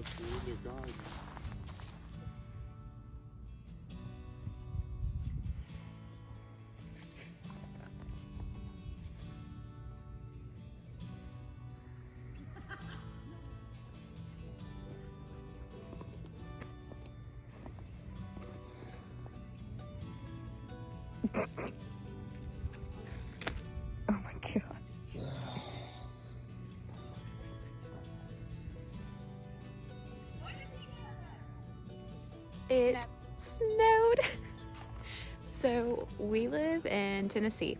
through their garden. Oh my gosh. It snowed. So we live in Tennessee.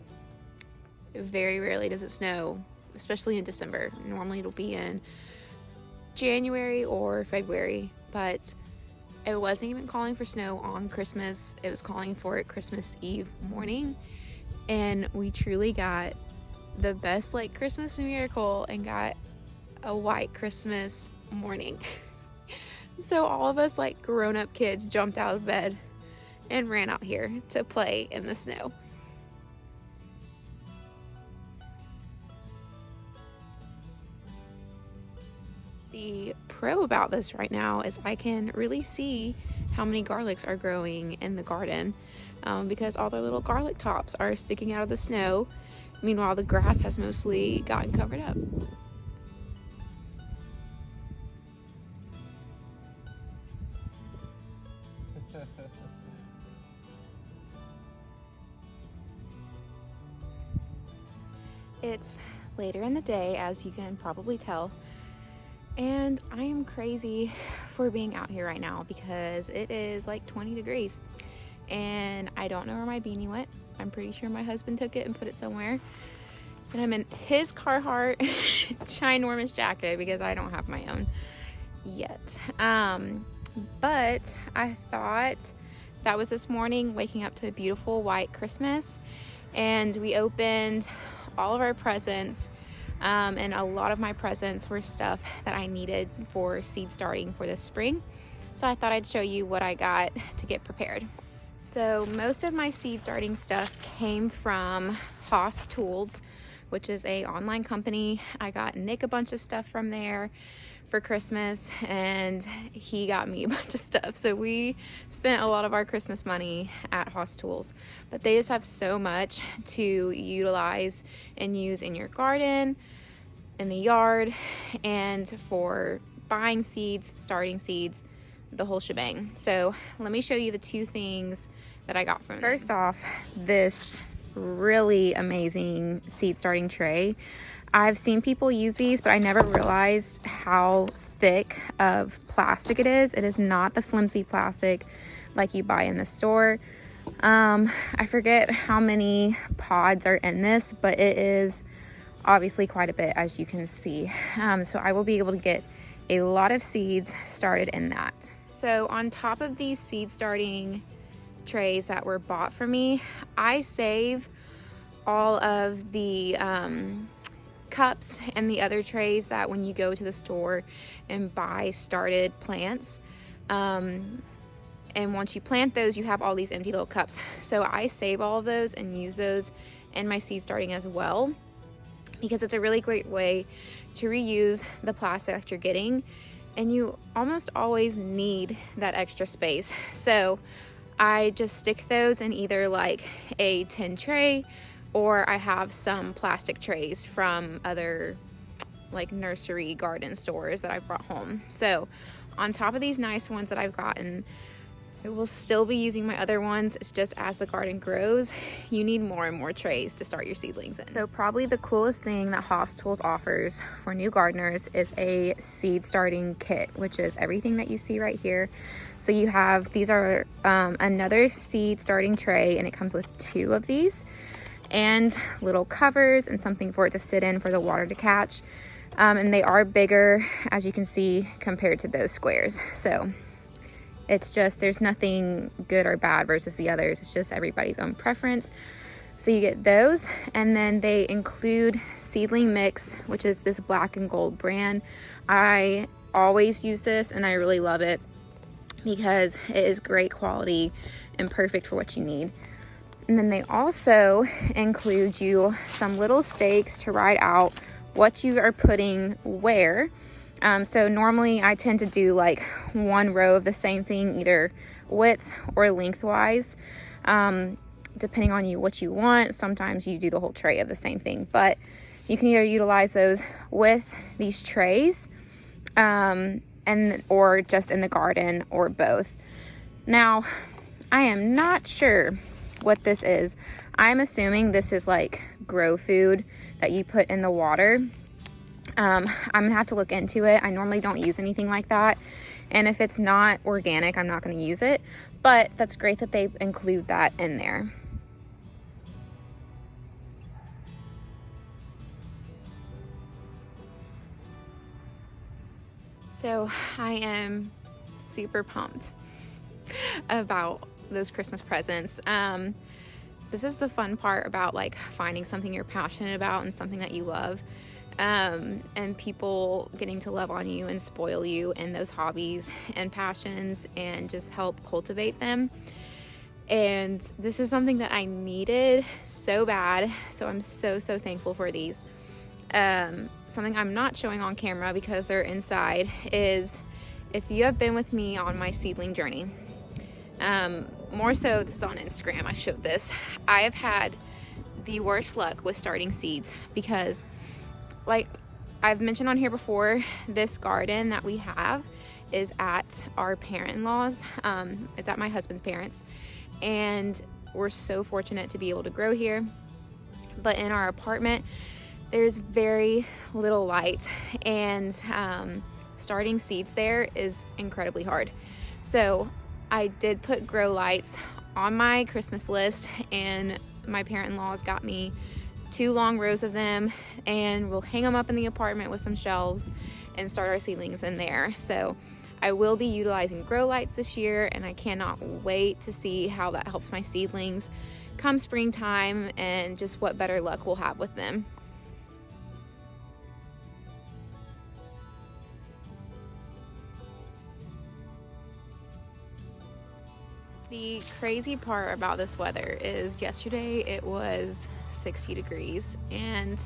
Very rarely does it snow, especially in December. Normally it'll be in January or February, but it wasn't even calling for snow on Christmas. It was calling for it Christmas Eve morning. And we truly got the best like Christmas miracle and got a white Christmas morning. So all of us like grown-up kids jumped out of bed and ran out here to play in the snow. The pro about this right now is I can really see how many garlics are growing in the garden because all their little garlic tops are sticking out of the snow. Meanwhile, the grass has mostly gotten covered up. It's later in the day, as you can probably tell, and I am crazy for being out here right now because it is like 20 degrees and I don't know where my beanie went. I'm pretty sure my husband took it and put it somewhere, and I'm in his Carhartt ginormous jacket because I don't have my own yet. But I thought that was this morning, waking up to a beautiful white Christmas, and we opened all of our presents, and a lot of my presents were stuff that I needed for seed starting for this spring. So I thought I'd show you what I got to get prepared. So most of my seed starting stuff came from Haas Tools, which is a online company. I got Nick a bunch of stuff from there for Christmas, and he got me a bunch of stuff. So we spent a lot of our Christmas money at Haas Tools, but they just have so much to utilize and use in your garden, in the yard, and for buying seeds, starting seeds, the whole shebang. So let me show you the two things that I got from them. First off, this really amazing seed starting tray. I've seen people use these, but I never realized how thick of plastic it is. It is not the flimsy plastic like you buy in the store. I forget how many pods are in this, but it is obviously quite a bit, as you can see. So I will be able to get a lot of seeds started in that. So on top of these seed starting trays that were bought for me, I save all of the cups and the other trays that when you go to the store and buy started plants, and once you plant those, you have all these empty little cups. So I save all of those and use those in my seed starting as well, because it's a really great way to reuse the plastic that you're getting, and you almost always need that extra space. So I just stick those in either like a tin tray, or I have some plastic trays from other like nursery garden stores that I've brought home. So on top of these nice ones that I've gotten, I will still be using my other ones. It's just as the garden grows, you need more and more trays to start your seedlings in. So probably the coolest thing that Haas Tools offers for new gardeners is a seed starting kit, which is everything that you see right here. So you have, these are another seed starting tray, and it comes with 2 of these, and little covers and something for it to sit in for the water to catch. And they are bigger, as you can see, compared to those squares. So it's just, there's nothing good or bad versus the others. It's just everybody's own preference. So you get those, and then they include Seedling Mix, which is this black and gold brand. I always use this and I really love it because it is great quality and perfect for what you need. And then they also include you some little stakes to write out what you are putting where. So normally I tend to do like one row of the same thing, either width or lengthwise, depending on what you want. Sometimes you do the whole tray of the same thing, but you can either utilize those with these trays, or just in the garden, or both. Now, I am not sure what this is. I'm assuming this is like grow food that you put in the water. I'm gonna have to look into it. I normally don't use anything like that, and if it's not organic, I'm not gonna use it, but that's great that they include that in there. So I am super pumped about those Christmas presents. This is the fun part about like finding something you're passionate about and something that you love, and people getting to love on you and spoil you in those hobbies and passions and just help cultivate them. And this is something that I needed so bad, so I'm so thankful for these. Something I'm not showing on camera because they're inside is, if you have been with me on my seedling journey, more so this is on Instagram, I showed this. I have had the worst luck with starting seeds because, like I've mentioned on here before, this garden that we have is at our parent-in-law's. It's at my husband's parents, and we're so fortunate to be able to grow here. But in our apartment, there's very little light, and starting seeds there is incredibly hard. So I did put grow lights on my Christmas list, and my parent-in-laws got me 2 long rows of them, and we'll hang them up in the apartment with some shelves and start our seedlings in there. So I will be utilizing grow lights this year, and I cannot wait to see how that helps my seedlings come springtime and just what better luck we'll have with them. The crazy part about this weather is yesterday it was 60 degrees, and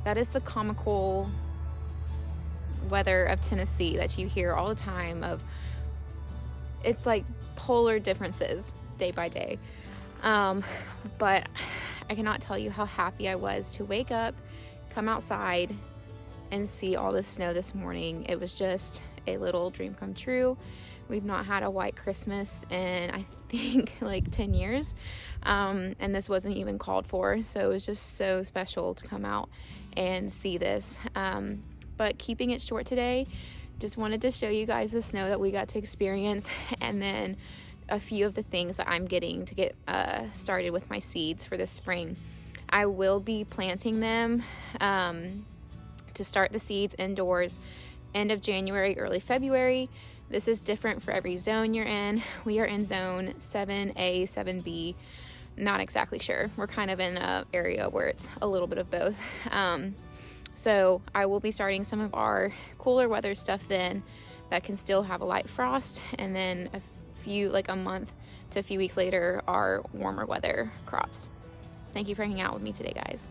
that is the comical weather of Tennessee that you hear all the time of. It's like polar differences day by day. But I cannot tell you how happy I was to wake up, come outside, and see all the snow this morning. It was just a little dream come true. We've not had a white Christmas in, I think, like 10 years. And this wasn't even called for. So it was just so special to come out and see this. But keeping it short today, just wanted to show you guys the snow that we got to experience, and then a few of the things that I'm getting to get started with my seeds for this spring. I will be planting them to start the seeds indoors end of January, early February. This is different for every zone you're in. We are in zone 7A, 7B. Not exactly sure. We're kind of in an area where it's a little bit of both. So I will be starting some of our cooler weather stuff then that can still have a light frost, and then a month to a few weeks later, our warmer weather crops. Thank you for hanging out with me today, guys.